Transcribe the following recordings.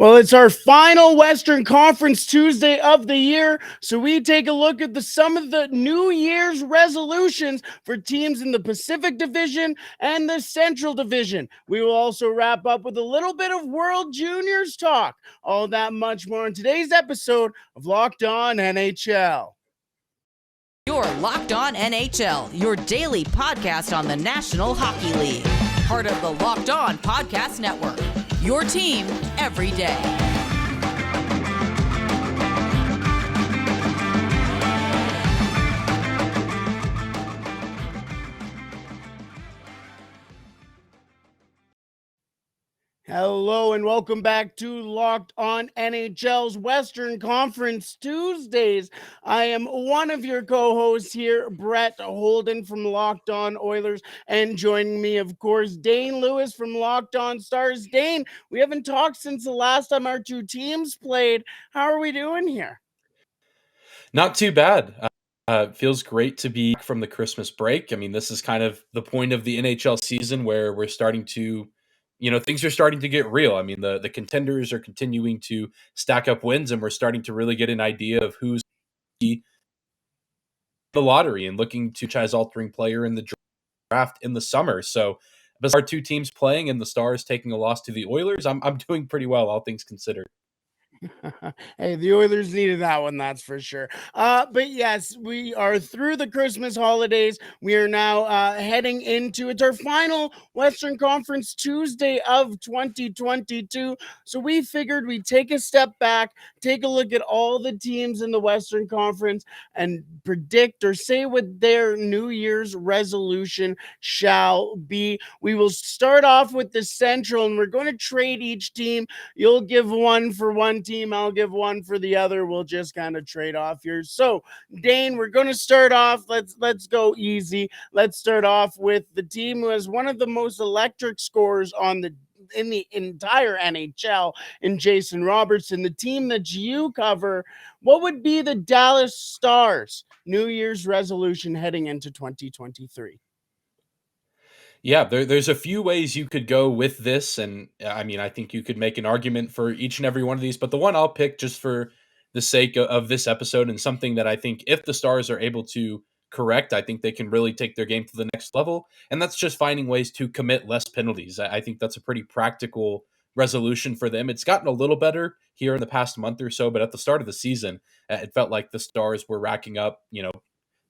Well, it's our final Western Conference Tuesday of the year, so we take a look at some of the New Year's resolutions for teams in the Pacific Division and the Central Division. We will also wrap up with a little bit of World Juniors talk. All that much more in today's episode of Locked On NHL. You're Locked On NHL, your daily podcast on the National Hockey League. Part of the Locked On Podcast Network, your team every day. Hello and welcome back to Locked On NHL's Western Conference Tuesdays. I am one of your co-hosts here, Brett Holden from Locked On Oilers, and joining me, of course, Dane Lewis from Locked On Stars. Dane, we haven't talked since the last time our two teams played. How are we doing here? Not too bad. Feels great to be back from the Christmas break. I mean, this is kind of the point of the NHL season where we're starting to, things are starting to get real. I mean, the contenders are continuing to stack up wins, and we're starting to really get an idea of who's the lottery and looking to franchise altering player in the draft in the summer. So, besides our two teams playing and the Stars taking a loss to the Oilers, I'm doing pretty well, all things considered. Hey, the Oilers needed that one, that's for sure. But yes, we are through the Christmas holidays. We are now heading into it's our final Western Conference Tuesday of 2022. So we figured we'd take a step back, take a look at all the teams in the Western Conference, and predict or say what their New Year's resolution shall be. We will start off with the Central, and we're going to trade each team. You'll give one for one team, I'll give one for the other. We'll just kind of trade off here. So, Dane, we're going to start off. Let's go easy. Let's start off with the team who has one of the most electric scorers in the entire NHL in Jason Robertson, the team that you cover. What would be the Dallas Stars New Year's resolution heading into 2023? Yeah, there's a few ways you could go with this, and I mean, I think you could make an argument for each and every one of these, but the one I'll pick just for the sake of this episode and something that I think if the Stars are able to correct, I think they can really take their game to the next level, and that's just finding ways to commit less penalties. I think that's a pretty practical resolution for them. It's gotten a little better here in the past month or so, but at the start of the season, it felt like the Stars were racking up,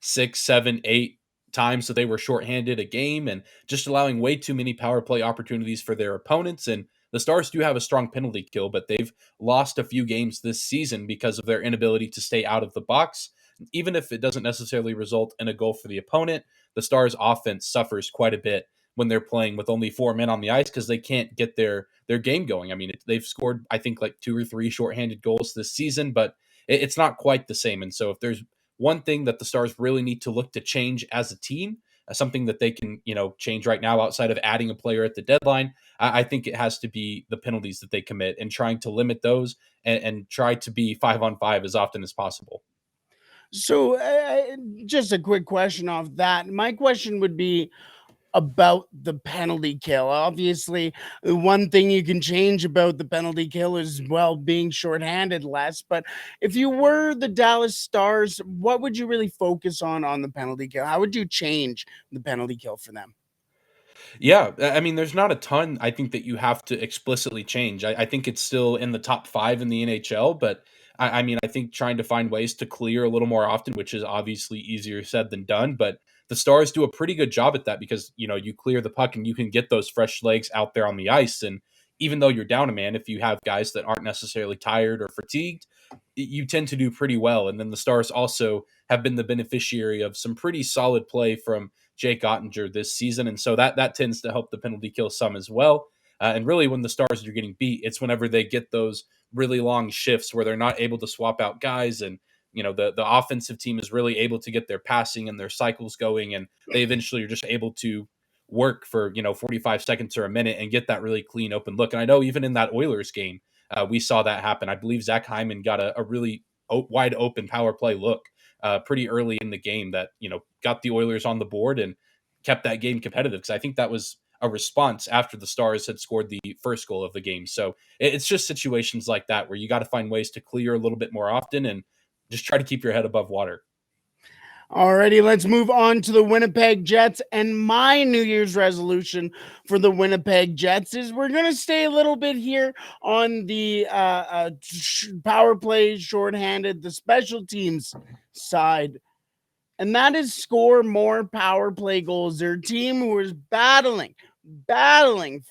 6, 7, 8 times that they were shorthanded a game and just allowing way too many power play opportunities for their opponents. And the Stars do have a strong penalty kill, but they've lost a few games this season because of their inability to stay out of the box. Even if it doesn't necessarily result in a goal for the opponent, the Stars offense suffers quite a bit when they're playing with only 4 men on the ice because they can't get their game going. I mean, they've scored, I think, like 2 or 3 shorthanded goals this season, but it's not quite the same. And so if there's one thing that the Stars really need to look to change as a team, something that they can, change right now outside of adding a player at the deadline, I think it has to be the penalties that they commit and trying to limit those and try to be 5-on-5 as often as possible. So, just a quick question off that. My question would be about the penalty kill. Obviously, one thing you can change about the penalty kill is, well, being shorthanded less. But if you were the Dallas Stars, what would you really focus on the penalty kill? How would you change the penalty kill for them? Yeah, I mean, there's not a ton I think that you have to explicitly change. I think it's still in the top 5 in the NHL, but I mean, I think trying to find ways to clear a little more often, which is obviously easier said than done, but the Stars do a pretty good job at that because, you clear the puck and you can get those fresh legs out there on the ice. And even though you're down a man, if you have guys that aren't necessarily tired or fatigued, you tend to do pretty well. And then the Stars also have been the beneficiary of some pretty solid play from Jake Ottinger this season, and so that tends to help the penalty kill some as well. And really, when the Stars are getting beat, it's whenever they get those really long shifts where they're not able to swap out guys, and the offensive team is really able to get their passing and their cycles going, and they eventually are just able to work for 45 seconds or a minute and get that really clean open look. And I know even in that Oilers game, we saw that happen. I believe Zach Hyman got a really wide open power play look pretty early in the game that got the Oilers on the board and kept that game competitive, because I think that was a response after the Stars had scored the first goal of the game. So it's just situations like that where you got to find ways to clear a little bit more often and just try to keep your head above water. Alrighty, let's move on to the Winnipeg Jets. And my New Year's resolution for the Winnipeg Jets is we're going to stay a little bit here on the power play, shorthanded, the special teams side. And that is score more power play goals. Their team who is battling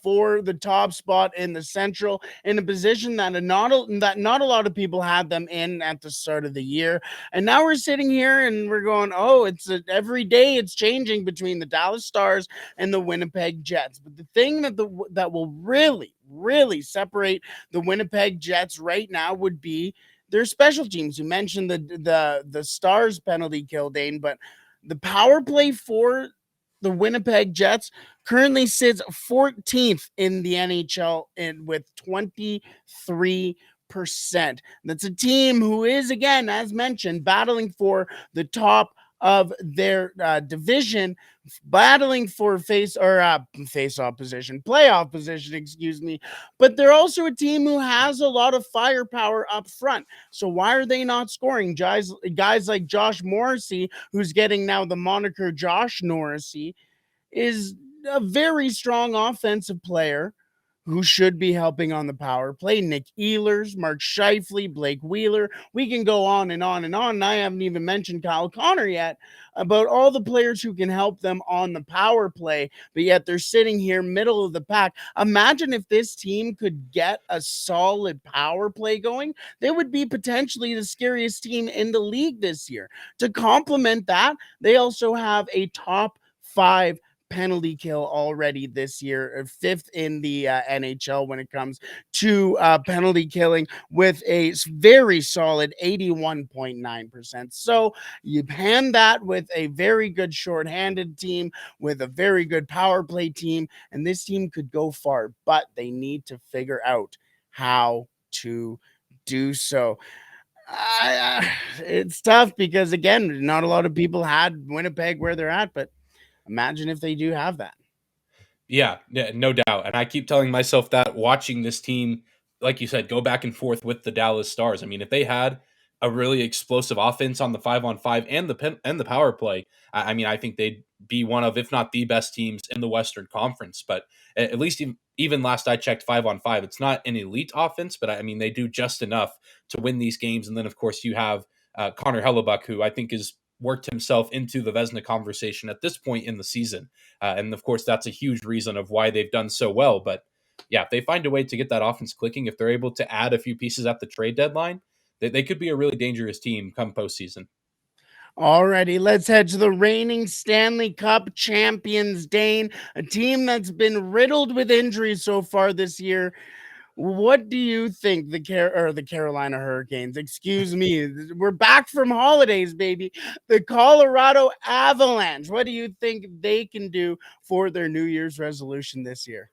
for the top spot in the Central in a position that not a lot of people had them in at the start of the year. And now we're sitting here and we're going, oh, every day it's changing between the Dallas Stars and the Winnipeg Jets. But the thing that will really separate the Winnipeg Jets right now would be their special teams. You mentioned the Stars penalty kill, Dane, but the power play for the Winnipeg Jets currently sits 14th in the NHL and with 23%. That's a team who is, again, as mentioned, battling for the top of their division, battling for playoff position, excuse me. But they're also a team who has a lot of firepower up front. So why are they not scoring? Guys like Josh Morrissey, who's getting now the moniker Josh Norrisy, is a very strong offensive player who should be helping on the power play. Nick Ehlers, Mark Scheifele, Blake Wheeler. We can go on and on and on. And I haven't even mentioned Kyle Connor yet about all the players who can help them on the power play, but yet they're sitting here middle of the pack. Imagine if this team could get a solid power play going. They would be potentially the scariest team in the league this year. To complement that, they also have a top 5 penalty kill already this year, 5th in the NHL when it comes to penalty killing with a very solid 81.9%. So you hand that with a very good shorthanded team, with a very good power play team, and this team could go far, but they need to figure out how to do so. It's tough because, again, not a lot of people had Winnipeg where they're at, but imagine if they do have that. Yeah, no doubt. And I keep telling myself that watching this team, like you said, go back and forth with the Dallas Stars. I mean, if they had a really explosive offense on the 5-on-5 and the power play, I mean, I think they'd be one of, if not the best teams in the Western Conference. But at least even last I checked, 5-on-5, it's not an elite offense, but I mean, they do just enough to win these games. And then, of course, you have Connor Hellebuck, who I think is worked himself into the Vezina conversation at this point in the season. And of course, that's a huge reason of why they've done so well. But yeah, if they find a way to get that offense clicking, if they're able to add a few pieces at the trade deadline, they could be a really dangerous team come postseason. Alrighty, let's head to the reigning Stanley Cup champions, Dane, a team that's been riddled with injuries so far this year. What do you think the Carolina Hurricanes, excuse me, we're back from holidays, baby. The Colorado Avalanche. What do you think they can do for their New Year's resolution this year?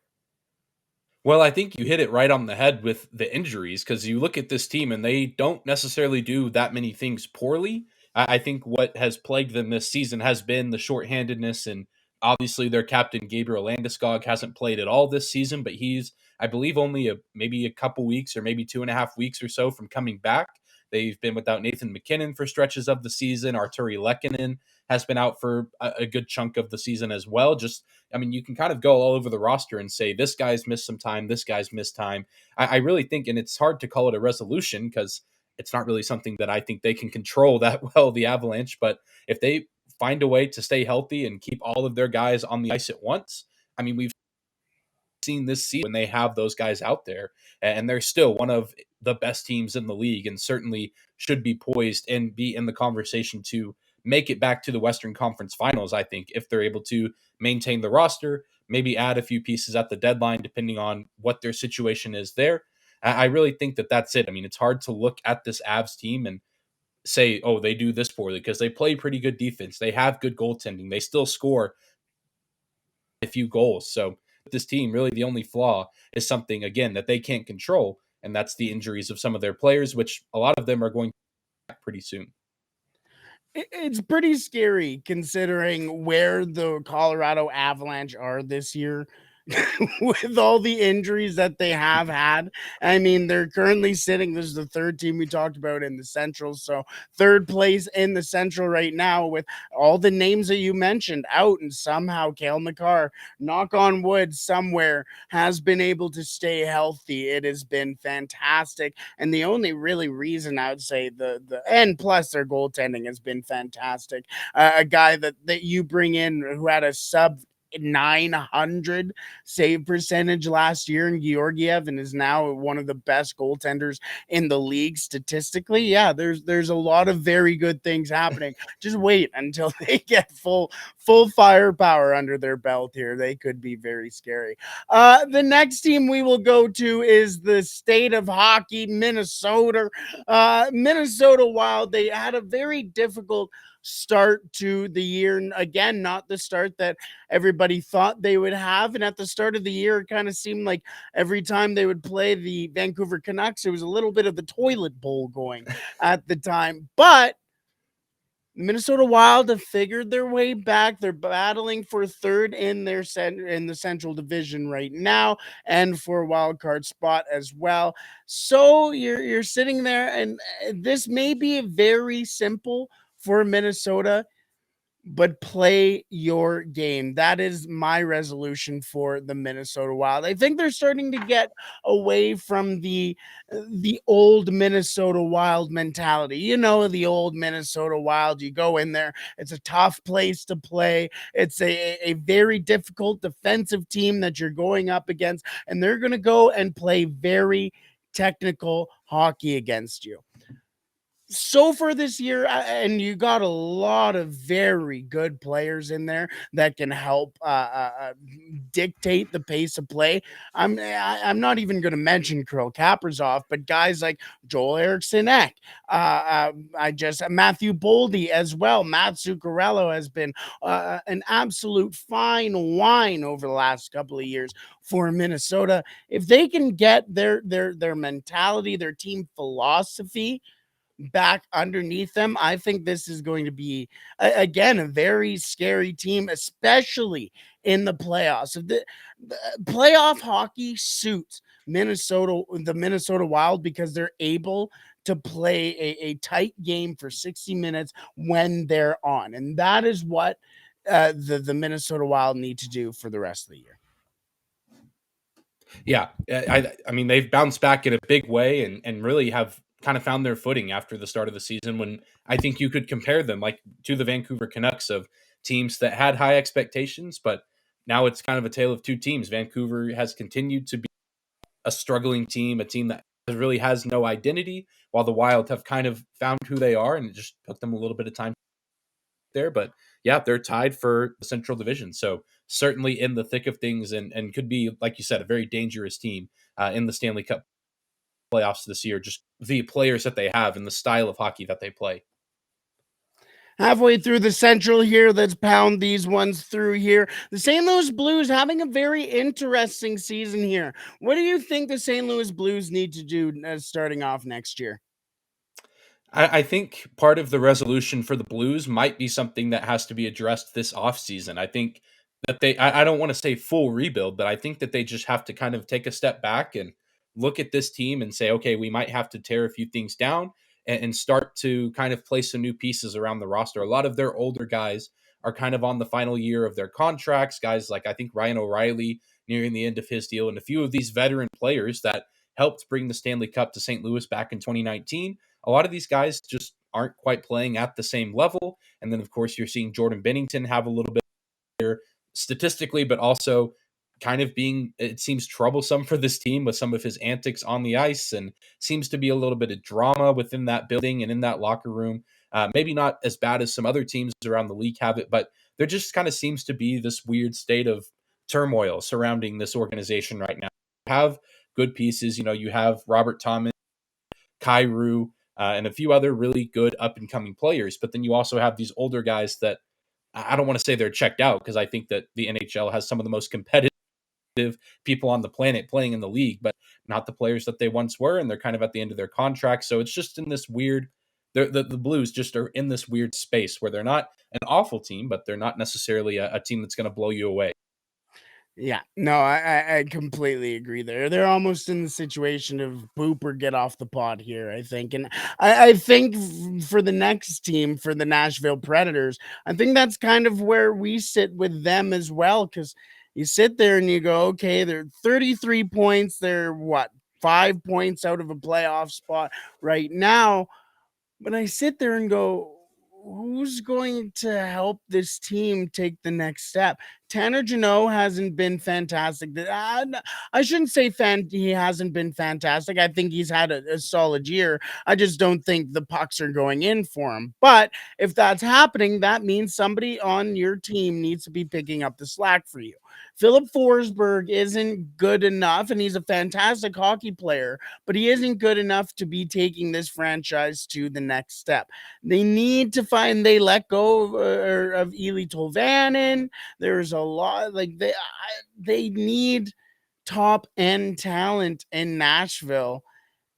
Well, I think you hit it right on the head with the injuries because you look at this team and they don't necessarily do that many things poorly. I think what has plagued them this season has been the shorthandedness, and obviously their captain Gabriel Landeskog hasn't played at all this season, but he's, I believe, only maybe a couple weeks or maybe 2.5 weeks or so from coming back. They've been without Nathan McKinnon for stretches of the season. Arturi Lehkonen has been out for a good chunk of the season as well. Just, I mean, you can kind of go all over the roster and say, this guy's missed some time, this guy's missed time. I really think, and it's hard to call it a resolution because it's not really something that I think they can control that well, the Avalanche. But if they find a way to stay healthy and keep all of their guys on the ice at once, I mean, we've seen this season when they have those guys out there, and they're still one of the best teams in the league and certainly should be poised and be in the conversation to make it back to the Western Conference Finals. I think if they're able to maintain the roster, maybe add a few pieces at the deadline, depending on what their situation is there. I really think that that's it. I mean, it's hard to look at this Avs team and say, oh, they do this poorly because they play pretty good defense. They have good goaltending. They still score a few goals. So this team, really the only flaw is something, again, that they can't control. And that's the injuries of some of their players, which a lot of them are going back pretty soon. It's pretty scary considering where the Colorado Avalanche are this year. with all the injuries that they have had. I mean, they're currently sitting, this is the third team we talked about in the Central. So, third place in the Central right now with all the names that you mentioned out, and somehow Cale Makar, knock on wood, somewhere has been able to stay healthy. It has been fantastic. And the only really reason I would say and plus their goaltending has been fantastic. A guy that you bring in who had a sub 900 save percentage last year in Georgiev and is now one of the best goaltenders in the league statistically. Yeah, there's a lot of very good things happening. Just wait until they get full firepower under their belt here. They could be very scary. The next team we will go to is the state of hockey, Minnesota. Minnesota Wild, they had a very difficult start to the year. Again, not the start that everybody thought they would have. And at the start of the year, it kind of seemed like every time they would play the Vancouver Canucks, it was a little bit of the toilet bowl going at the time. But the Minnesota Wild have figured their way back. They're battling for third in in the Central Division right now, and for a wild card spot as well. So you're sitting there, and this may be very simple for Minnesota, but play your game. That is my resolution for the Minnesota Wild. I think they're starting to get away from the old Minnesota Wild mentality. You know, the old Minnesota Wild, you go in there, it's a tough place to play. It's a very difficult defensive team that you're going up against, and they're going to go and play very technical hockey against you. So far this year, and you got a lot of very good players in there that can help dictate the pace of play. I'm not even going to mention Kirill Kaprizov, but guys like Joel Eriksson Ek, I just Matthew Boldy as well. Matt Zuccarello has been an absolute fine wine over the last couple of years for Minnesota. If they can get their mentality, their team philosophy back underneath them, I think this is going to be again a very scary team, especially in the playoffs. If the playoff hockey suits the Minnesota Wild because they're able to play a tight game for 60 minutes when they're on, and that is what the Minnesota Wild need to do for the rest of the year. Yeah, I mean they've bounced back in a big way and really have kind of found their footing after the start of the season when I think you could compare them like to the Vancouver Canucks of teams that had high expectations, but now it's kind of a tale of two teams. Vancouver has continued to be a struggling team, a team that really has no identity, while the Wild have kind of found who they are, and it just took them a little bit of time there. But yeah, they're tied for the Central Division, so certainly in the thick of things, and could be, like you said, a very dangerous team in the Stanley Cup playoffs this year. Just the players that they have and the style of hockey that they play. Halfway through the Central here, let's pound these ones through here. The St. Louis Blues having a very interesting season here. What do you think the St. Louis Blues need to do starting off next year? I think part of the resolution for the Blues might be something that has to be addressed this offseason. I think that I don't want to say full rebuild, but I think that they just have to kind of take a step back and look at this team and say, okay, we might have to tear a few things down and start to kind of place some new pieces around the roster. A lot of their older guys are kind of on the final year of their contracts. Guys like I think Ryan O'Reilly nearing the end of his deal, and a few of these veteran players that helped bring the Stanley Cup to St. Louis back in 2019. A lot of these guys just aren't quite playing at the same level. And then, of course, you're seeing Jordan Bennington have a little bit here statistically, but also kind of being, it seems, troublesome for this team with some of his antics on the ice, and seems to be a little bit of drama within that building and in that locker room. Maybe not as bad as some other teams around the league have it, but there just kind of seems to be this weird state of turmoil surrounding this organization right now. You have good pieces. You know, you have Robert Thomas, Kyrou, and a few other really good up and coming players. But then you also have these older guys that I don't want to say they're checked out, because I think that the NHL has some of the most competitive people on the planet playing in the league, but not the players that they once were. And they're kind of at the end of their contract. So it's just in this weird, the Blues just are in this weird space where they're not an awful team, but they're not necessarily a team that's going to blow you away. Yeah, no, I completely agree there. They're almost in the situation of poop or get off the pot here, I think. And I think for the next team, for the Nashville Predators, I think that's kind of where we sit with them as well. Cause you sit there and you go, okay, they're 33 points. They're what, 5 points out of a playoff spot right now. But I sit there and go, who's going to help this team take the next step? Tanner Janot hasn't been fantastic. I shouldn't say he hasn't been fantastic. I think he's had a solid year. I just don't think the pucks are going in for him. But if that's happening, that means somebody on your team needs to be picking up the slack for you. Philip Forsberg isn't good enough, and he's a fantastic hockey player, but he isn't good enough to be taking this franchise to the next step. They need to find they let go of Ely Tolvanen. There's a lot like they need top end talent in Nashville,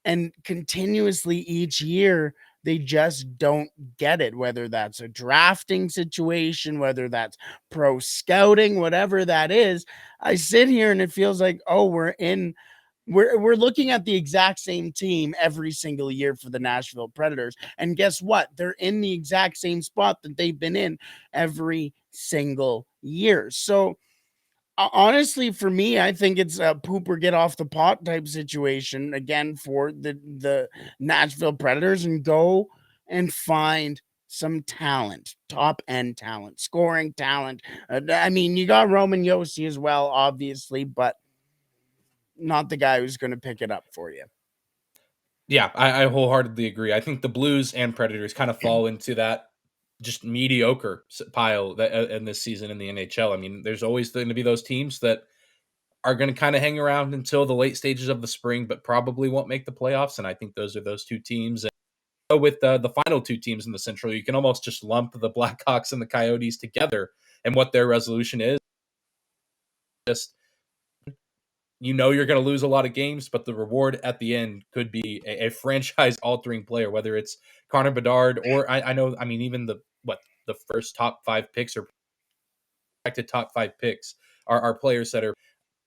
and continuously each year they just don't get it, whether that's a drafting situation, whether that's pro scouting, whatever that is. I sit here and it feels like, oh, we're looking at the exact same team every single year for the Nashville Predators. And guess what? They're in the exact same spot that they've been in every single year. So honestly, for me, I think it's a poop or get off the pot type situation again for the Nashville Predators, and go and find some talent, top end talent, scoring talent. I mean, you got Roman Yossi as well, obviously, but not the guy who's going to pick it up for you. Yeah, I wholeheartedly agree. I think the Blues and Predators kind of fall into that just mediocre pile that in this season in the NHL. I mean, there's always going to be those teams that are going to kind of hang around until the late stages of the spring, but probably won't make the playoffs. And I think those are those two teams. And so with the final two teams in the Central, you can almost just lump the Blackhawks and the Coyotes together. And what their resolution is, just you're going to lose a lot of games, but the reward at the end could be a franchise-altering player, whether it's Connor Bedard or I know, I mean, even the first top five picks or projected top five picks are players that are,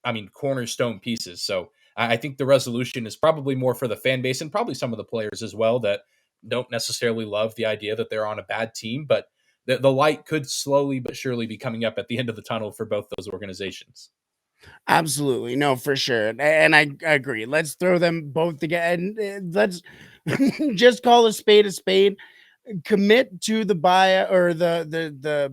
I mean, cornerstone pieces. So I think the resolution is probably more for the fan base and probably some of the players as well that don't necessarily love the idea that they're on a bad team, but the light could slowly but surely be coming up at the end of the tunnel for both those organizations. Absolutely. No, for sure. And I agree. Let's throw them both together, and let's just call a spade a spade. Commit to the buy or the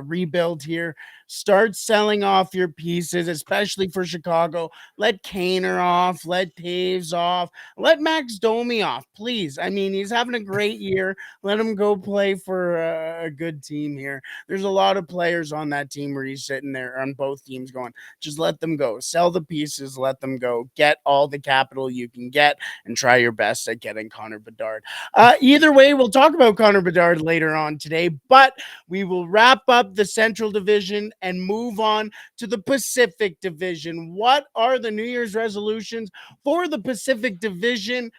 rebuild here. Start selling off your pieces, especially for Chicago. Let Kaner off, let Taves off, let Max Domi off, please. I mean, he's having a great year. Let him go play for a good team here. There's a lot of players on that team where he's sitting there on both teams going, just let them go. Sell the pieces, let them go. Get all the capital you can get, and try your best at getting Connor Bedard. Either way, we'll talk about Connor Bedard later on today, but we will wrap up the Central Division and move on to the Pacific Division. What are the New Year's resolutions for the Pacific Division?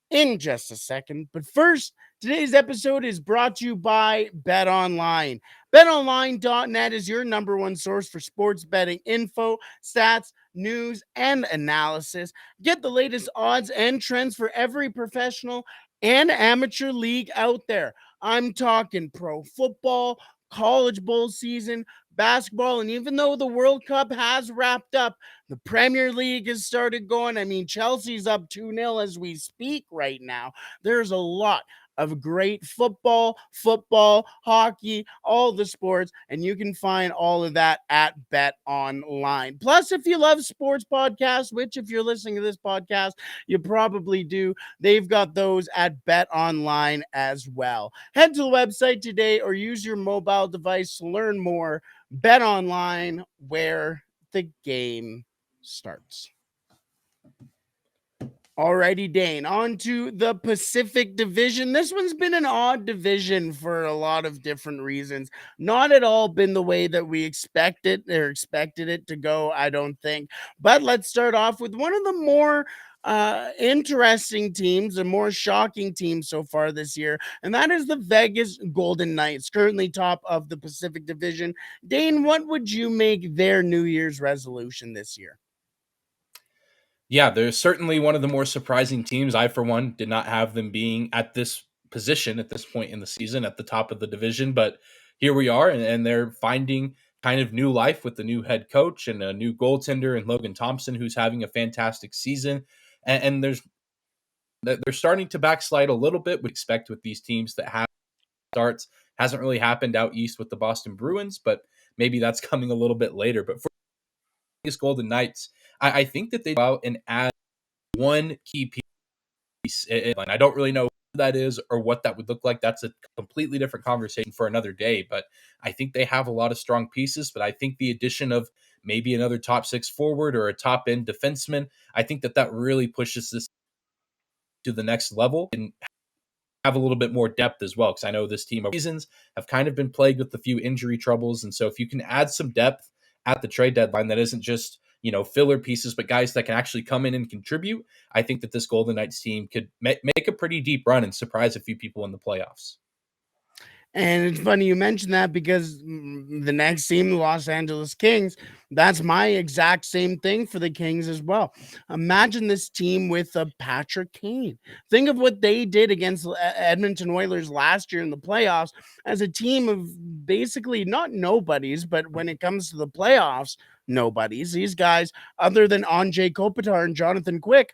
In just a second. But first, today's episode is brought to you by Bet Online. BetOnline.net is your number one source for sports betting info, stats, news, and analysis. Get the latest odds and trends for every professional and amateur league out there. I'm talking pro football, college bowl season, basketball, and even though the World Cup has wrapped up, the Premier League has started going. I mean, Chelsea's up 2-0 as we speak right now. There's a lot of great football, hockey, all the sports, and you can find all of that at Bet Online. Plus, if you love sports podcasts, which if you're listening to this podcast, you probably do, they've got those at Bet Online as well. Head to the website today or use your mobile device to learn more. Bet Online, where the game starts. Alrighty, Dane, on to the Pacific Division. This one's been an odd division for a lot of different reasons. Not at all been the way that we expected it to go, I don't think. But let's start off with one of the more interesting teams, a more shocking team so far this year, and that is the Vegas Golden Knights, currently top of the Pacific Division. Dane, what would you make their New Year's resolution this year? Yeah, they're certainly one of the more surprising teams. I, for one, did not have them being at this position at this point in the season at the top of the division, but here we are, and they're finding kind of new life with the new head coach and a new goaltender and Logan Thompson, who's having a fantastic season. And they're starting to backslide a little bit. We expect with these teams that have starts hasn't really happened out east with the Boston Bruins, but maybe that's coming a little bit later. But for these Golden Knights, I think that they go out and add one key piece. And I don't really know who that is or what that would look like. That's a completely different conversation for another day. But I think they have a lot of strong pieces. But I think the addition of maybe another top six forward or a top end defenseman, I think that really pushes this to the next level and have a little bit more depth as well. Because I know this team of seasons have kind of been plagued with a few injury troubles. And so if you can add some depth at the trade deadline that isn't just, filler pieces, but guys that can actually come in and contribute, I think that this Golden Knights team could make a pretty deep run and surprise a few people in the playoffs. And it's funny you mentioned that because the next team, the Los Angeles Kings, that's my exact same thing for the Kings as well. Imagine this team with a Patrick Kane. Think of what they did against Edmonton Oilers last year in the playoffs as a team of basically not nobodies, but when it comes to the playoffs, nobodies. These guys, other than Anjay Kopitar and Jonathan Quick,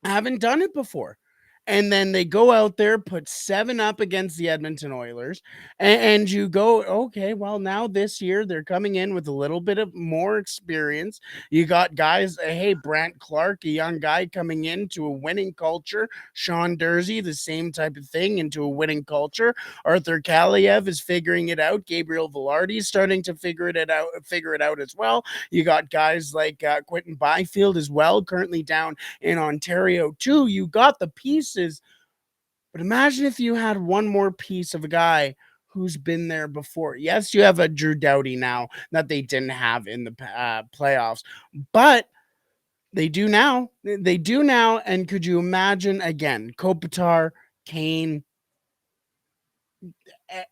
haven't done it before. And then they go out there, put 7 up against the Edmonton Oilers, and you go, okay, well, now this year they're coming in with a little bit of more experience. You got guys, hey, Brant Clark, a young guy coming into a winning culture. Sean Dursey, the same type of thing, into a winning culture. Arthur Kaliev is figuring it out. Gabriel Velarde is starting to figure it out as well. You got guys like Quentin Byfield as well, currently down in Ontario too. You got the pieces, but imagine if you had one more piece of a guy who's been there before. Yes, you have a Drew Doughty now that they didn't have in the playoffs, but they do now. They do now. And could you imagine again, Kopitar, Kane,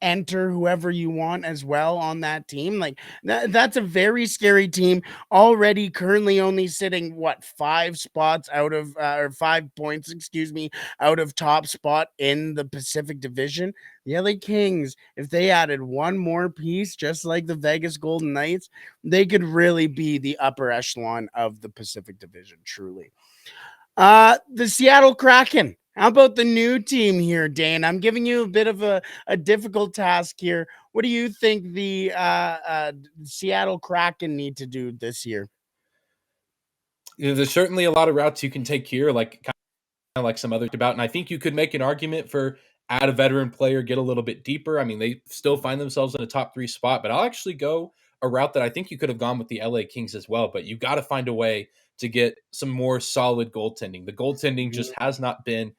enter whoever you want as well on that team? Like that's a very scary team, already currently only sitting what 5 spots out of or 5 points, excuse me, out of top spot in the Pacific Division. The LA Kings, if they added one more piece just like the Vegas Golden Knights, they could really be the upper echelon of the Pacific Division, truly. The Seattle Kraken. How about the new team here, Dane? I'm giving you a bit of a difficult task here. What do you think the Seattle Kraken need to do this year? There's certainly a lot of routes you can take here, like kind of like some others about, and I think you could make an argument for add a veteran player, get a little bit deeper. I mean, they still find themselves in a top 3 spot, but I'll actually go a route that I think you could have gone with the LA Kings as well. But you got to find a way to get some more solid goaltending. The goaltending just has not been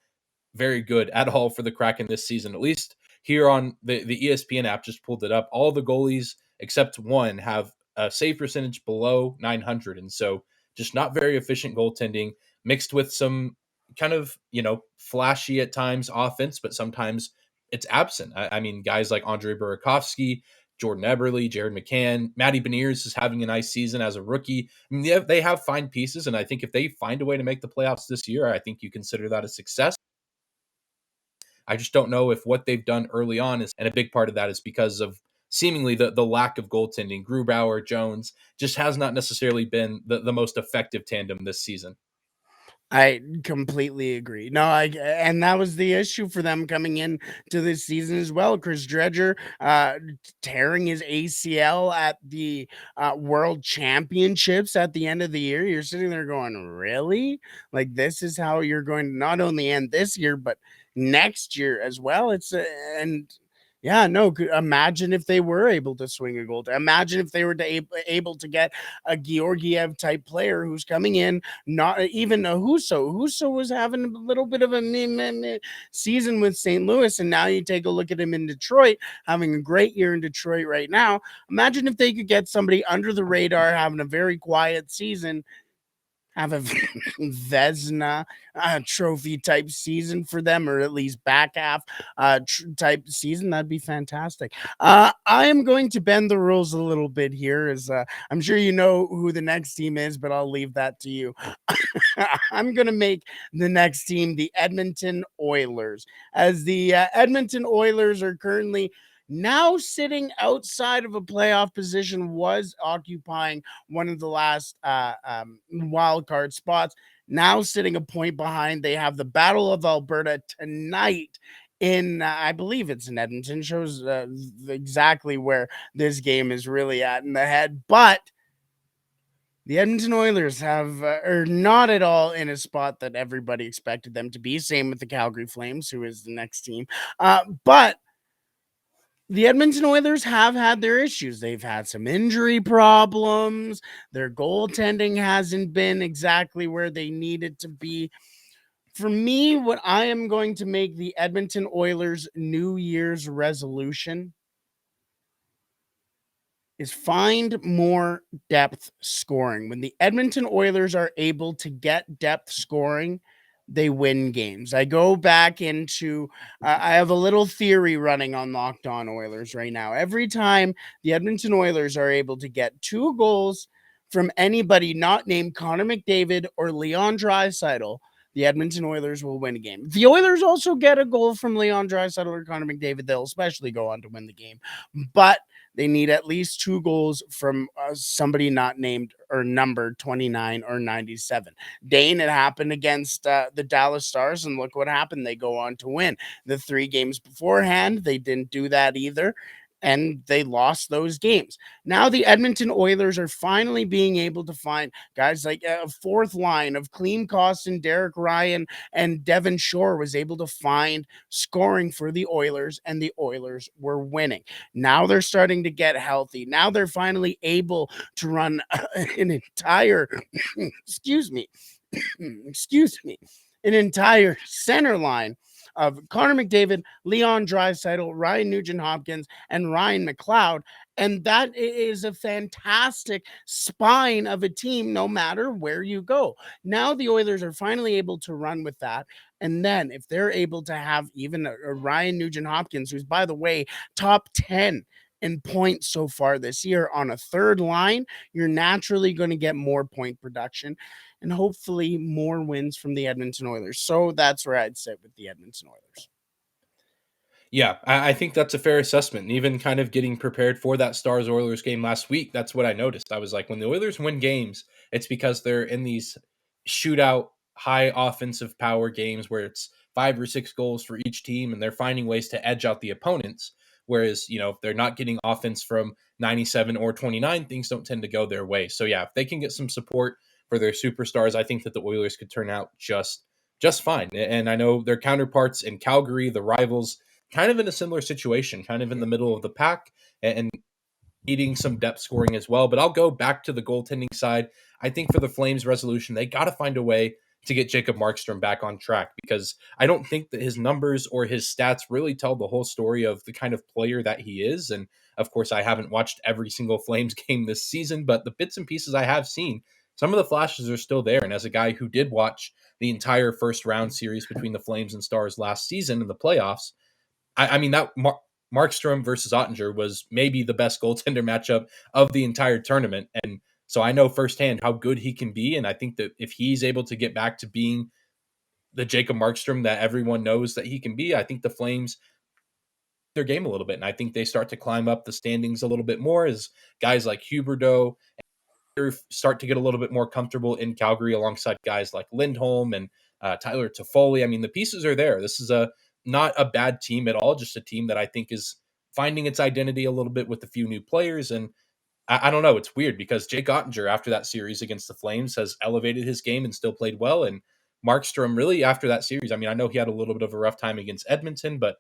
very good at all for the Kraken this season. At least here on the ESPN app, just pulled it up. All the goalies except one have a save percentage below 900. And so just not very efficient goaltending mixed with some kind of, flashy at times offense, but sometimes it's absent. I mean, guys like Andre Burakovsky, Jordan Eberle, Jared McCann, Matty Beniers is having a nice season as a rookie. I mean, they have fine pieces, and I think if they find a way to make the playoffs this year, I think you consider that a success. I just don't know if what they've done early on is, and a big part of that is because of seemingly the lack of goaltending. Grubauer, Jones just has not necessarily been the most effective tandem this season. I completely agree. No, and that was the issue for them coming in to this season as well. Chris Dredger tearing his ACL at the World Championships at the end of the year. You're sitting there going, really? Like this is how you're going to not only end this year but next year as well. And yeah, no. Imagine if they were able to swing a goal. Imagine if they were able to get a Georgiev type player who's coming in, not even a Husso. Husso was having a little bit of a meh season with St. Louis, and now you take a look at him in Detroit, having a great year in Detroit right now. Imagine if they could get somebody under the radar, having a very quiet season, have a Vesna trophy type season for them, or at least back half type season. That'd be fantastic. I am going to bend the rules a little bit here, as I'm sure you know who the next team is, but I'll leave that to you. I'm going to make the next team the Edmonton Oilers, as the Edmonton Oilers are currently now sitting outside of a playoff position, was occupying one of the last wild card spots, now sitting a point behind. They have the Battle of Alberta tonight in I believe it's in Edmonton. Shows exactly where this game is really at in the head, but the Edmonton Oilers are not at all in a spot that everybody expected them to be. Same with the Calgary Flames, who is the next team. But the Edmonton Oilers have had their issues. They've had some injury problems. Their goaltending hasn't been exactly where they need it to be. For me, what I am going to make the Edmonton Oilers' New Year's resolution is find more depth scoring. When the Edmonton Oilers are able to get depth scoring, they win games. I go back into, I have a little theory running on Locked On Oilers right now. Every time the Edmonton Oilers are able to get 2 goals from anybody not named Connor McDavid or Leon Draisaitl, the Edmonton Oilers will win a game. If the Oilers also get a goal from Leon Draisaitl or Connor McDavid, they'll especially go on to win the game. But they need at least 2 goals from somebody not named or numbered 29 or 97. Dane, it happened against the Dallas Stars, and look what happened. They go on to win. The 3 games beforehand, they didn't do that either, and they lost those games. Now the Edmonton Oilers are finally being able to find guys like a fourth line of Clean Costin, Derek Ryan, and Devon Shore was able to find scoring for the Oilers, and the Oilers were winning. Now they're starting to get healthy. Now they're finally able to run an entire, excuse me, excuse me, an entire center line of Connor McDavid, Leon Draisaitl, Ryan Nugent-Hopkins, and Ryan McLeod. And that is a fantastic spine of a team, no matter where you go. Now the Oilers are finally able to run with that. And then if they're able to have even a Ryan Nugent-Hopkins, who's, by the way, top 10 in points so far this year on a third line, you're naturally going to get more point production and hopefully more wins from the Edmonton Oilers. So that's where I'd sit with the Edmonton Oilers. Yeah, I think that's a fair assessment. And even kind of getting prepared for that Stars Oilers game last week, that's what I noticed. I was like, when the Oilers win games, it's because they're in these shootout, high offensive power games where it's 5 or 6 goals for each team, and they're finding ways to edge out the opponents. Whereas, if they're not getting offense from 97 or 29, things don't tend to go their way. So yeah, if they can get some support for their superstars, I think that the Oilers could turn out just fine. And I know their counterparts in Calgary, the rivals, kind of in a similar situation, kind of in the middle of the pack and needing some depth scoring as well. But I'll go back to the goaltending side. I think for the Flames resolution, they got to find a way to get Jacob Markstrom back on track, because I don't think that his numbers or his stats really tell the whole story of the kind of player that he is. And of course, I haven't watched every single Flames game this season, but the bits and pieces I have seen, some of the flashes are still there. And as a guy who did watch the entire first round series between the Flames and Stars last season in the playoffs, I mean, that Markstrom versus Ottinger was maybe the best goaltender matchup of the entire tournament. And so I know firsthand how good he can be. And I think that if he's able to get back to being the Jacob Markstrom that everyone knows that he can be, I think the Flames their game a little bit. And I think they start to climb up the standings a little bit more as guys like Huberdeau start to get a little bit more comfortable in Calgary alongside guys like Lindholm and Tyler Toffoli. I mean, the pieces are there. This is not a bad team at all, just a team that I think is finding its identity a little bit with a few new players. And I don't know. It's weird because Jake Ottinger, after that series against the Flames, has elevated his game and still played well. And Markstrom, really, after that series, I mean, I know he had a little bit of a rough time against Edmonton, but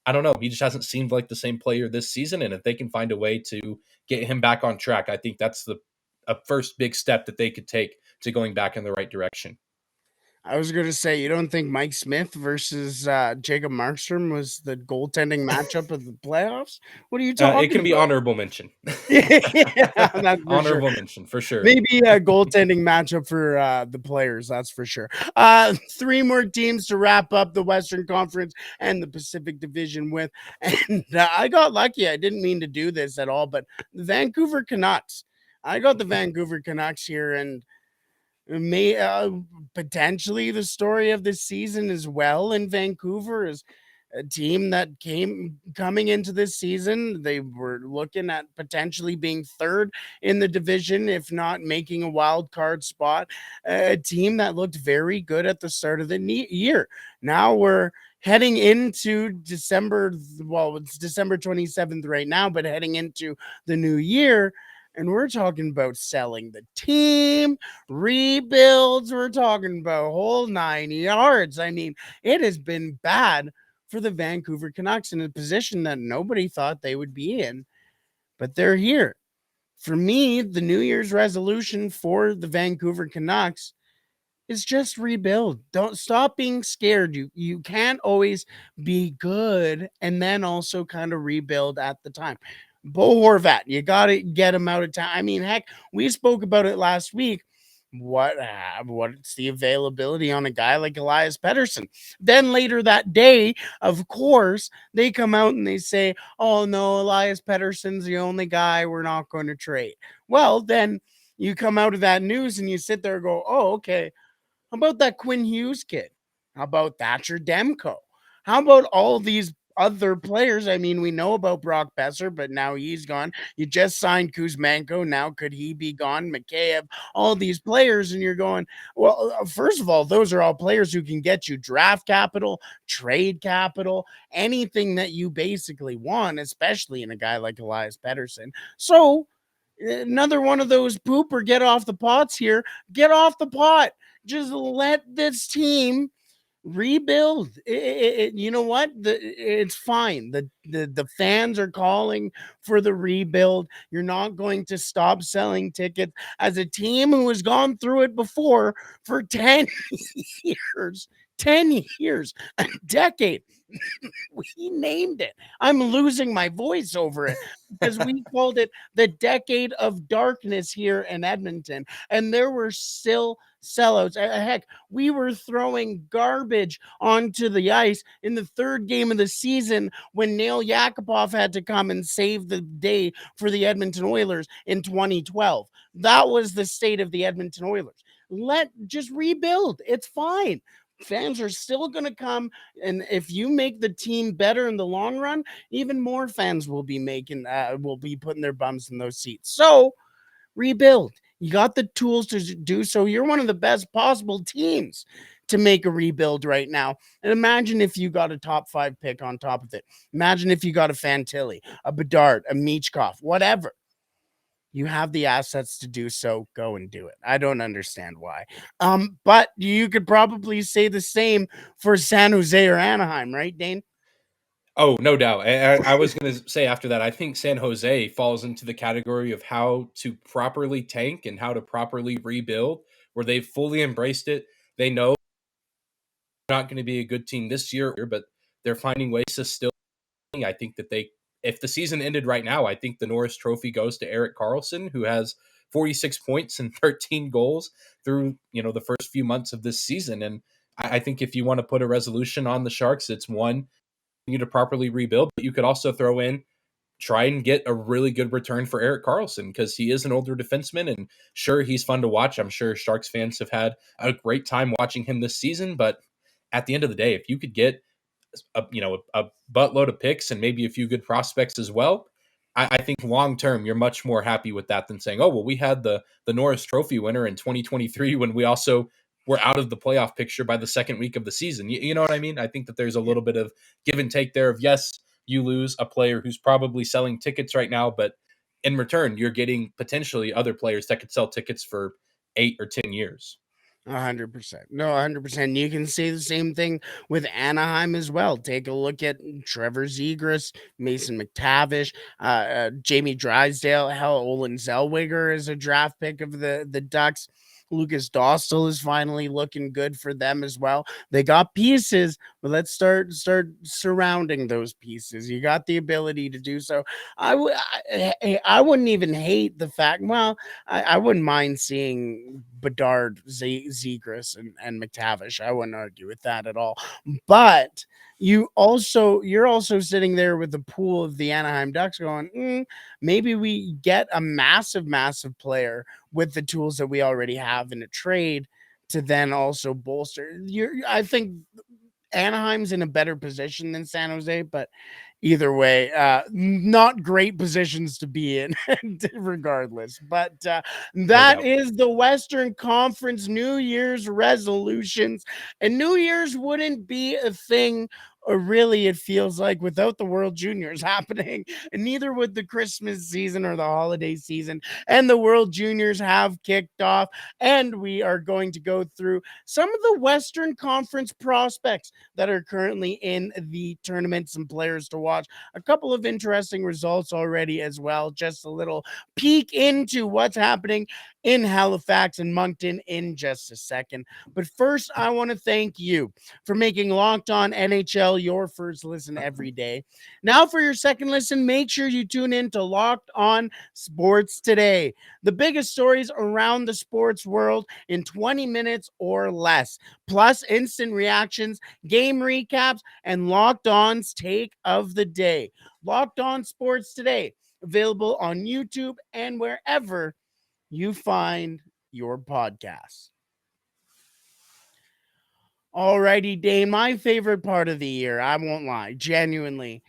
I don't know. He just hasn't seemed like the same player this season. And if they can find a way to get him back on track, I think that's a first big step that they could take to going back in the right direction. I was going to say, you don't think Mike Smith versus Jacob Markstrom was the goaltending matchup of the playoffs? What are you It talking can be about? honorable mention. Yeah, that's for sure. Honorable mention for sure. Maybe a goaltending matchup for the players, that's for sure. Three more teams to wrap up the Western Conference and the Pacific Division with. And I got lucky. I didn't mean to do this at all, but the Vancouver Canucks. I got the Vancouver Canucks here, and may potentially the story of this season as well in Vancouver is a team that coming into this season. They were looking at potentially being third in the division, if not making a wild card spot. A team that looked very good at the start of the year. Now we're heading into December. Well, it's December 27th right now, but heading into the new year. And we're talking about selling the team, rebuilds. We're talking about whole 9 yards. I mean, it has been bad for the Vancouver Canucks in a position that nobody thought they would be in, but they're here. For me, the New Year's resolution for the Vancouver Canucks is just rebuild. Don't stop being scared. You can't always be good and then also kind of rebuild at the time. Bo Horvat, you got to get him out of town. I mean, heck, we spoke about it last week. What's the availability on a guy like Elias Pettersson? Then later that day, of course, they come out and they say, "Oh no, Elias Pettersson's the only guy we're not going to trade." Well, then you come out of that news and you sit there and go, "Oh, okay. How about that Quinn Hughes kid? How about Thatcher Demko? How about all these other players? I mean, we know about Brock Besser, but now he's gone. You just signed Kuzmenko. Now could he be gone? Mikheyev, all these players, and you're going, well, first of all, those are all players who can get you draft capital, trade capital, anything that you basically want, especially in a guy like Elias Pettersson. So another one of those poop or get off the pots here. Get off the pot. Just let this team rebuild. You know what? It's fine. The fans are calling for the rebuild. You're not going to stop selling tickets as a team who has gone through it before for 10 years. 10 years, a decade. We named it. I'm losing my voice over it because we called it the decade of darkness here in Edmonton. And there were still sellouts. Heck, we were throwing garbage onto the ice in the third game of the season when Nail Yakupov had to come and save the day for the Edmonton Oilers in 2012. That was the state of the Edmonton Oilers. Just rebuild. It's fine. Fans are still going to come, and if you make the team better in the long run, even more fans will be putting their bums in those seats. So rebuild. You got the tools to do so. You're one of the best possible teams to make a rebuild right now. And imagine if you got a top 5 pick on top of it. Imagine if you got a Fantilli, a Bedard, a Michkov, whatever. You have the assets to do so. Go and do it. I don't understand why. But you could probably say the same for San Jose or Anaheim, right, Dane? Oh, no doubt. I was going to say after that, I think San Jose falls into the category of how to properly tank and how to properly rebuild, where they've fully embraced it. They know they're not going to be a good team this year, but they're finding ways to still. I think that if the season ended right now, I think the Norris Trophy goes to Erik Karlsson, who has 46 points and 13 goals through the first few months of this season. And I think if you want to put a resolution on the Sharks, it's one, you need to properly rebuild, but you could also throw in try and get a really good return for Erik Karlsson because he is an older defenseman and sure he's fun to watch. I'm sure Sharks fans have had a great time watching him this season, but at the end of the day, if you could get a buttload of picks and maybe a few good prospects as well, I think long term you're much more happy with that than saying, oh well, we had the Norris Trophy winner in 2023 when we also were out of the playoff picture by the second week of the season. You know what I mean? I think that there's a little bit of give and take there of yes, you lose a player who's probably selling tickets right now, but in return, you're getting potentially other players that could sell tickets for 8 or 10 years. 100%. No, 100%. You can say the same thing with Anaheim as well. Take a look at Trevor Zegras, Mason McTavish, Jamie Drysdale, hell, Olin Zellweger is a draft pick of the Ducks. Lucas Dostal is finally looking good for them as well. They got pieces, but let's start surrounding those pieces. You got the ability to do so. I wouldn't even hate the fact. Well, I wouldn't mind seeing Bedard, Zegras, and McTavish. I wouldn't argue with that at all. But you're also sitting there with the pool of the Anaheim Ducks going, maybe we get a massive player with the tools that we already have in a trade to then also bolster. I think Anaheim's in a better position than San Jose, but either way, not great positions to be in, regardless. But No that doubt. is the Western Conference New Year's resolutions. And New Year's wouldn't be a thing, or really, it feels like, without the World Juniors happening. And neither would the Christmas season or the holiday season. And the World Juniors have kicked off. And we are going to go through some of the Western Conference prospects that are currently in the tournament, some players to watch, a couple of interesting results already as well. Just a little peek into what's happening in Halifax and Moncton in just a second. But first, I want to thank you for making Locked On NHL your first listen every day. Now, for your second listen, make sure you tune in to Locked On Sports Today, the biggest stories around the sports world in 20 minutes or less, plus instant reactions, game recaps, and Locked On's take of the day. Locked On Sports Today, available on YouTube and wherever you find your podcasts. Alrighty, Dane, my favorite part of the year, I won't lie, genuinely,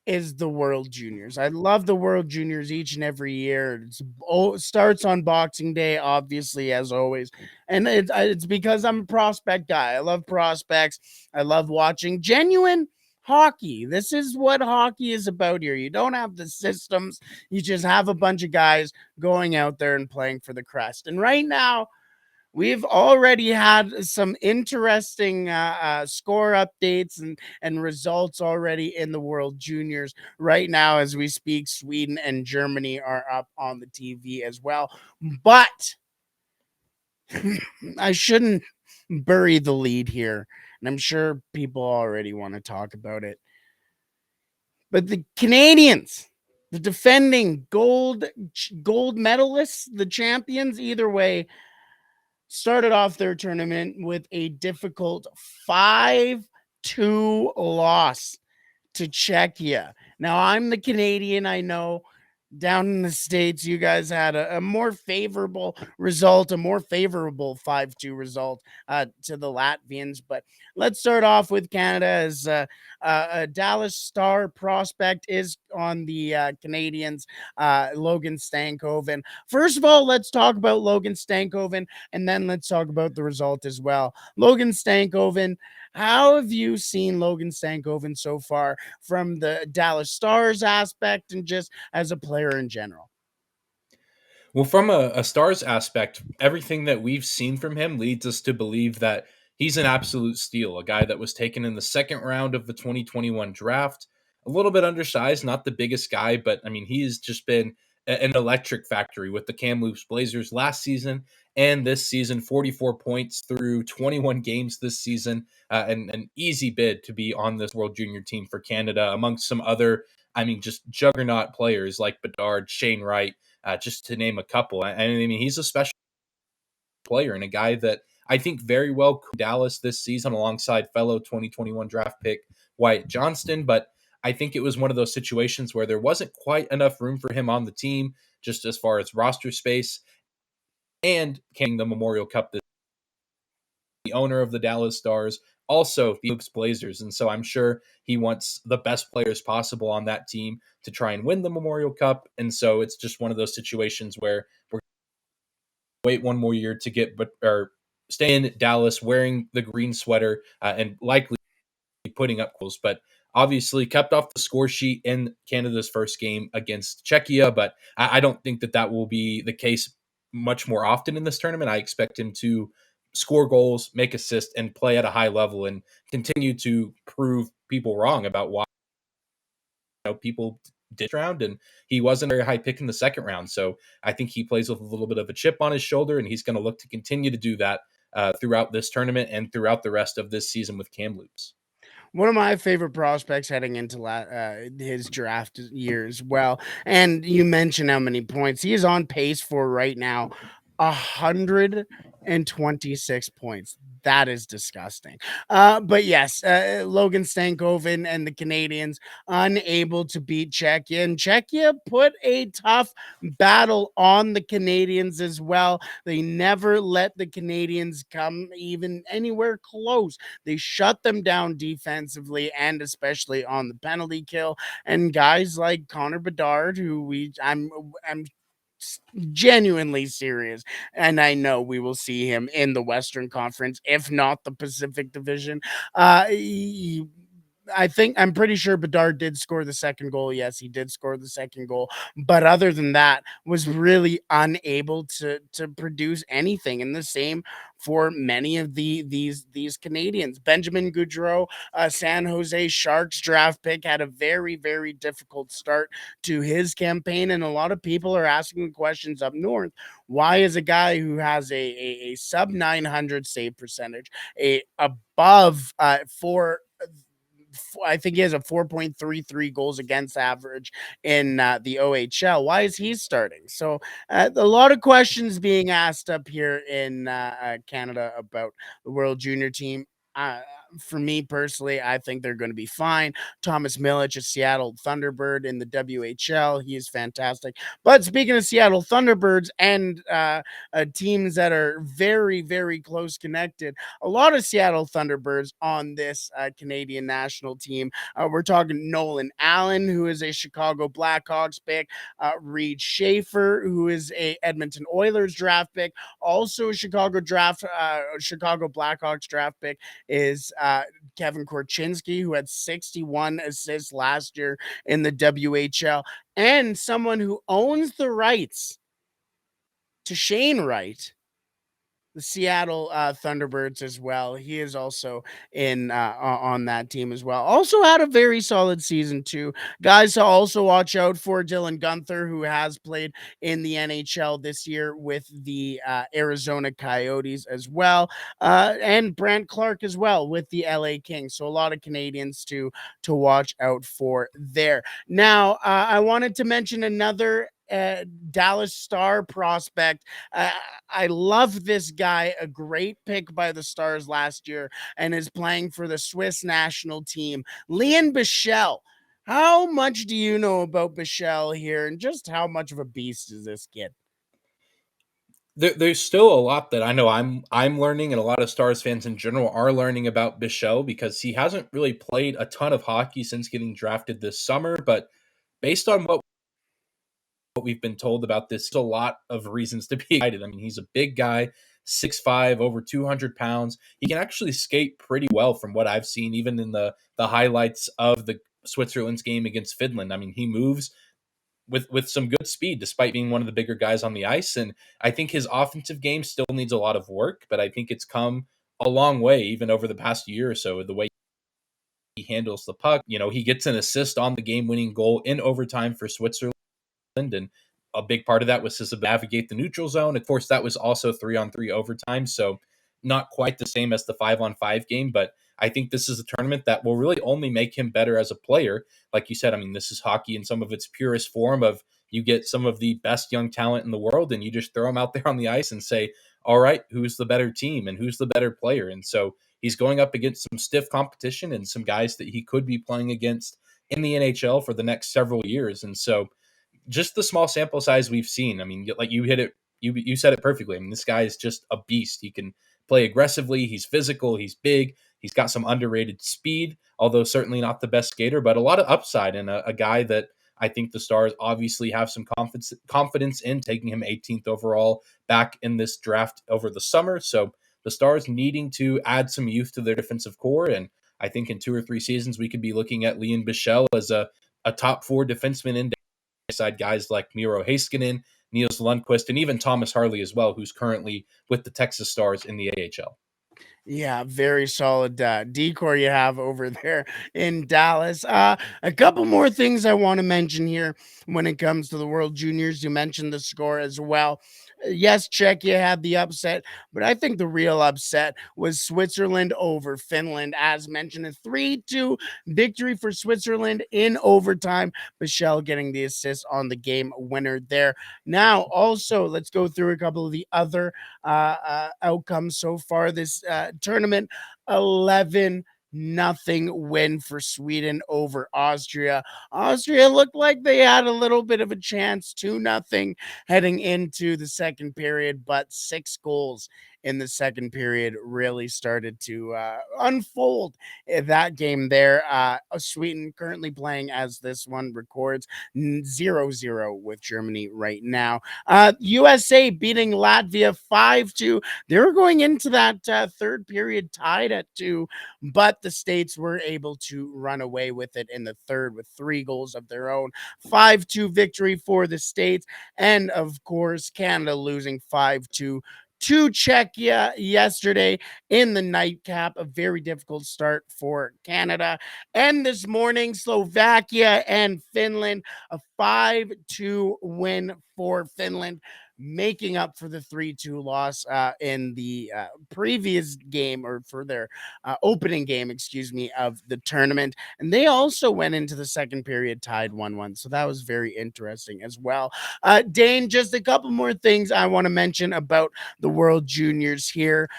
is the World Juniors. I love the World Juniors each and every year. It starts on Boxing Day, obviously, as always. And it's because I'm a prospect guy. I love prospects. I love watching genuine hockey. This is what hockey is about here. You don't have the systems. You just have a bunch of guys going out there and playing for the crest. And right now, we've already had some interesting score updates and results already in the World Juniors. Right now, as we speak, Sweden and Germany are up on the TV as well. But I shouldn't bury the lead here, and I'm sure people already want to talk about it. But the Canadians, the defending gold medalists, the champions, either way, started off their tournament with a difficult 5-2 loss to Czechia. Now, I'm the Canadian, I know. Down in the States, you guys had a more favorable result, a more favorable 5-2 result to the Latvians. But let's start off with Canada, as a Dallas Star prospect is on the Canadians, Logan Stankoven. First of all, let's talk about Logan Stankoven, and then let's talk about the result as well. Logan Stankoven, how have you seen Logan Stankoven so far from the Dallas Stars aspect and just as a player in general? Well, from a Stars aspect, everything that we've seen from him leads us to believe that he's an absolute steal, a guy that was taken in the second round of the 2021 draft. A little bit undersized, not the biggest guy, but I mean, he's just been an electric factory with the Kamloops Blazers last season and this season. 44 points through 21 games this season, and an easy bid to be on this World Junior team for Canada, amongst some other, I mean, just juggernaut players like Bedard, Shane Wright, just to name a couple. I mean, he's a special player and a guy that I think very well could Dallas this season alongside fellow 2021 draft pick Wyatt Johnston. But I think it was one of those situations where there wasn't quite enough room for him on the team, just as far as roster space, and carrying the Memorial Cup, the owner of the Dallas Stars, also the Hoops Blazers. And so I'm sure he wants the best players possible on that team to try and win the Memorial Cup. And so it's just one of those situations where we're wait one more year to get, but or stay in Dallas wearing the green sweater, and likely putting up goals. But obviously kept off the score sheet in Canada's first game against Czechia. But I don't think that that will be the case much more often in this tournament. I expect him to score goals, make assists, and play at a high level and continue to prove people wrong about why people did round, and he wasn't a very high pick in the second round. So I think he plays with a little bit of a chip on his shoulder, and he's going to look to continue to do that throughout this tournament and throughout the rest of this season with Kamloops. One of my favorite prospects heading into his draft year as well. And you mentioned how many points he is on pace for right now. 126 points. That is disgusting. But yes, Logan Stankoven and the Canadians unable to beat Czechia. And Czechia put a tough battle on the Canadians as well. They never let the Canadians come even anywhere close. They shut them down defensively and especially on the penalty kill. And guys like Connor Bedard, who I'm genuinely serious, and I know we will see him in the Western Conference, if not the Pacific Division. I'm pretty sure Bedard did score the second goal. Yes, he did score the second goal. But other than that, was really unable to produce anything. And the same for many of these Canadians. Benjamin Goudreau, San Jose Sharks draft pick, had a very, very difficult start to his campaign. And a lot of people are asking questions up north. Why is a guy who has a sub 900 save percentage, a above I think he has a 4.33 goals against average in the OHL. Why is he starting? So a lot of questions being asked up here in Canada about the World Junior team. For me personally, I think they're going to be fine. Thomas Milic, a Seattle Thunderbird in the WHL, he is fantastic. But speaking of Seattle Thunderbirds and teams that are very, very close connected, a lot of Seattle Thunderbirds on this Canadian national team. We're talking Nolan Allen, who is a Chicago Blackhawks pick, Reed Schaefer, who is a Edmonton Oilers draft pick, also a Chicago Blackhawks draft pick is Kevin Korchinski, who had 61 assists last year in the WHL, and someone who owns the rights to Shane Wright, the Seattle Thunderbirds as well. He is also in on that team as well. Also had a very solid season too. Guys to also watch out for: Dylan Gunther, who has played in the NHL this year with the Arizona Coyotes as well, and Brant Clark as well with the LA Kings. So a lot of Canadians to watch out for there. Now, I wanted to mention another Dallas Star prospect. I love this guy, a great pick by the Stars last year, and is playing for the Swiss national team, Lian Bichsel. How much do you know about Bichsel here, and just how much of a beast is this kid? There's still a lot that I know I'm learning, and a lot of Stars fans in general are learning about Bichsel because he hasn't really played a ton of hockey since getting drafted this summer. But based on what we've been told about this, there's a lot of reasons to be excited. I mean, he's a big guy, 6'5", over 200 pounds. He can actually skate pretty well from what I've seen, even in the highlights of the Switzerland's game against Finland. I mean, he moves with some good speed despite being one of the bigger guys on the ice. And I think his offensive game still needs a lot of work, but I think it's come a long way even over the past year or so. The way he handles the puck, he gets an assist on the game-winning goal in overtime for Switzerland, and a big part of that was to navigate the neutral zone. Of course, that was also 3-on-3 overtime, so not quite the same as the 5-on-5 game, but I think this is a tournament that will really only make him better as a player. Like you said, I mean, this is hockey in some of its purest form of you get some of the best young talent in the world and you just throw them out there on the ice and say, all right, who's the better team and who's the better player? And so he's going up against some stiff competition and some guys that he could be playing against in the NHL for the next several years. And so just the small sample size we've seen. I mean, like you hit it, you said it perfectly. I mean, this guy is just a beast. He can play aggressively. He's physical. He's big. He's got some underrated speed, although certainly not the best skater, but a lot of upside, and a guy that I think the Stars obviously have some confidence in, taking him 18th overall back in this draft over the summer. So the Stars needing to add some youth to their defensive core, and I think in 2 or 3 seasons we could be looking at Lian Bichsel as a top 4 defenseman in side, guys like Miro Heiskanen, Niels Lundqvist, and even Thomas Harley as well, who's currently with the Texas Stars in the AHL. Yeah, very solid decor you have over there in Dallas. A couple more things I want to mention here when it comes to the World Juniors. You mentioned the score as well. Yes, Czechia had the upset, but I think the real upset was Switzerland over Finland. As mentioned, a 3-2 victory for Switzerland in overtime. Michelle getting the assist on the game winner there. Now, also, let's go through a couple of the other outcomes so far this tournament. 11-0 win for Sweden over Austria. Austria looked like they had a little bit of a chance, 2-0 heading into the second period, but 6 goals in the second period really started to unfold in that game there. Sweden currently playing as this one records 0-0 with Germany right now. USA beating Latvia 5-2. They were going into that third period tied at 2, but the States were able to run away with it in the third with 3 goals of their own. 5-2 victory for the States. And of course, Canada losing 5-2 to Czechia yesterday in the nightcap. A very difficult start for Canada. And this morning, Slovakia and Finland, a 5-2 win for Finland, making up for the 3-2 loss in the previous game, or for their opening game, excuse me, of the tournament. And they also went into the second period tied 1-1. So that was very interesting as well. Dane, just a couple more things I want to mention about the World Juniors here.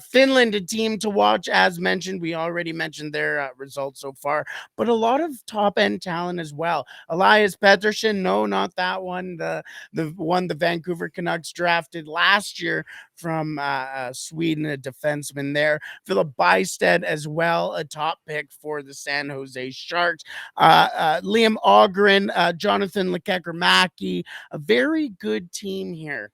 Finland, a team to watch, as mentioned. We already mentioned their results so far, but a lot of top end talent as well. Elias Pettersson, no, not that one. The one the Vancouver Canucks drafted last year from Sweden, a defenseman there. Philip Bystead as well, a top pick for the San Jose Sharks. Liam Ogren, Jonathan Lekekermaki, a very good team here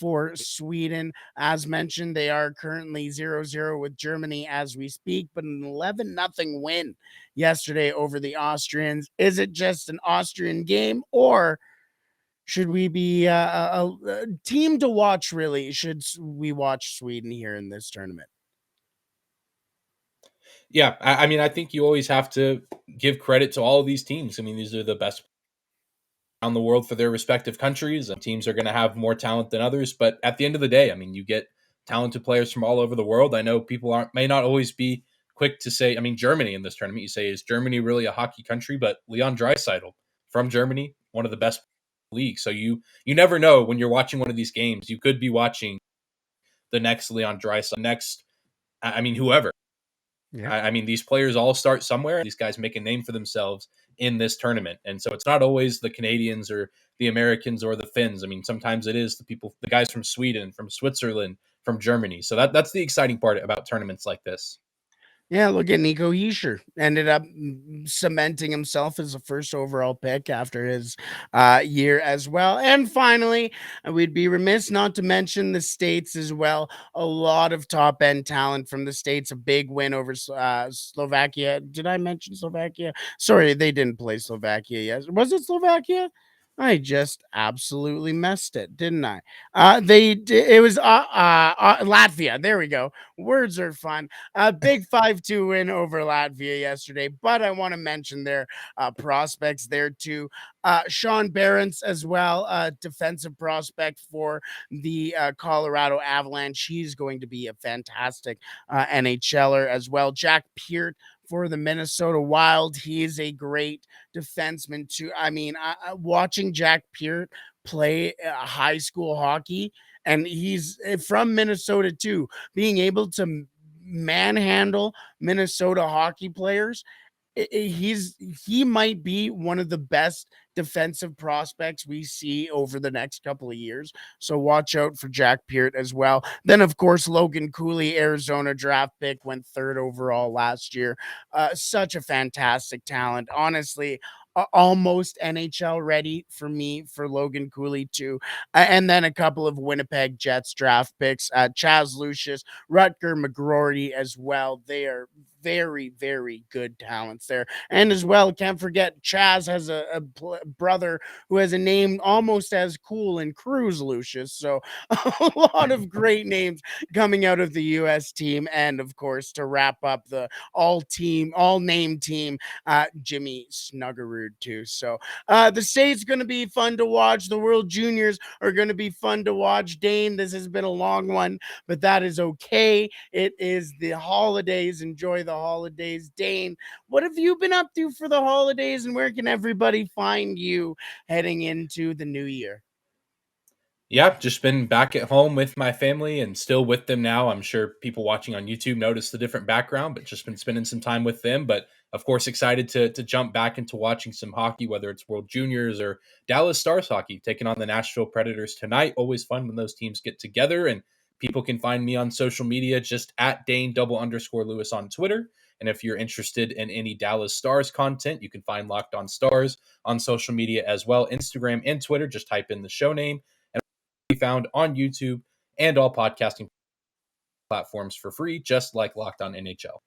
for Sweden. As mentioned, they are currently 0-0 with Germany as we speak, but an 11-0 win yesterday over the Austrians. Is it just an Austrian game, or should we be a team to watch, really? Should we watch Sweden here in this tournament? Yeah, I mean, I think you always have to give credit to all of these teams. I mean, these are the best around the world for their respective countries. And teams are going to have more talent than others, but at the end of the day, I mean, you get talented players from all over the world. I know people aren't may not always be quick to say. I mean, Germany in this tournament, you say, is Germany really a hockey country? But Leon Draisaitl from Germany, one of the best leagues. So you never know when you're watching one of these games. You could be watching the next Leon Draisaitl, next. I mean, whoever. Yeah. I mean, these players all start somewhere. These guys make a name for themselves in this tournament. And so it's not always the Canadians or the Americans or the Finns. I mean, sometimes it is the people, the guys from Sweden, from Switzerland, from Germany. So that's the exciting part about tournaments like this. Yeah, look at Nico Heischer. Ended up cementing himself as a first overall pick after his year as well. And finally, we'd be remiss not to mention the States as well. A lot of top end talent from the States. A big win over Slovakia. Did I mention Slovakia? Sorry, they didn't play Slovakia yet. Was it Slovakia? I just absolutely messed it, didn't I? It was Latvia. There we go. Words are fun. A big 5-2 win over Latvia yesterday, but I want to mention their prospects there too. Sean Barons as well, defensive prospect for the Colorado Avalanche. He's going to be a fantastic NHLer as well. Jack Peart for the Minnesota Wild. He is a great defenseman too. I mean, watching Jack Peart play high school hockey, and he's from Minnesota too, being able to manhandle Minnesota hockey players. He might be one of the best defensive prospects we see over the next couple of years. So watch out for Jack Peart as well. Then of course Logan Cooley, Arizona draft pick, went third overall last year. Such a fantastic talent. Honestly, almost NHL ready for me for Logan Cooley too. And then a couple of Winnipeg Jets draft picks, Chaz Lucius, Rutger McGrory as well. They are very, very good talents there. And as well, can't forget Chaz has a brother who has a name almost as cool in Cruz Lucius. So a lot of great names coming out of the U.S. team. And of course, to wrap up the all name team, Jimmy Snuggerud too. So the state's going to be fun to watch. The World Juniors are going to be fun to watch. Dane, this has been a long one, but that is okay. It is the holidays. Enjoy the holidays. Dane, what have you been up to for the holidays, and where can everybody find you heading into the new year? Yeah, just been back at home with my family and still with them now. I'm sure people watching on YouTube notice the different background, but just been spending some time with them. But of course, excited to jump back into watching some hockey, whether it's World Juniors or Dallas Stars hockey, taking on the Nashville Predators tonight. Always fun when those teams get together. And people can find me on social media just at Dane_Lewis on Twitter. And if you're interested in any Dallas Stars content, you can find Locked On Stars on social media as well, Instagram and Twitter. Just type in the show name be found on YouTube and all podcasting platforms for free, just like Locked On NHL.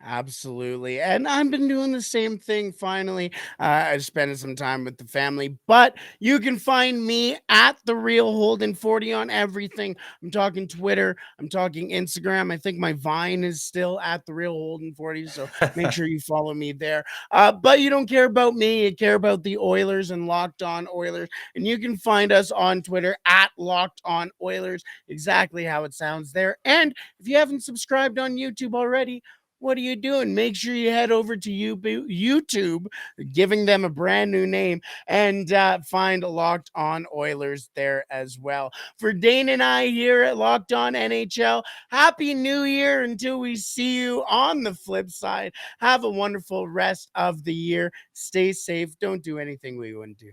Absolutely. And I've been doing the same thing finally. I've spent some time with the family, but you can find me at the real Holden 40 on everything. I'm talking Twitter, I'm talking Instagram. I think my Vine is still at the real Holden 40. So make sure you follow me there. But you don't care about me, you care about the Oilers and Locked On Oilers. And you can find us on Twitter at Locked On Oilers, exactly how it sounds there. And if you haven't subscribed on YouTube already, what are you doing? Make sure you head over to YouTube, giving them a brand new name, and find Locked On Oilers there as well. For Dane and I here at Locked On NHL, Happy New Year until we see you on the flip side. Have a wonderful rest of the year. Stay safe. Don't do anything we wouldn't do.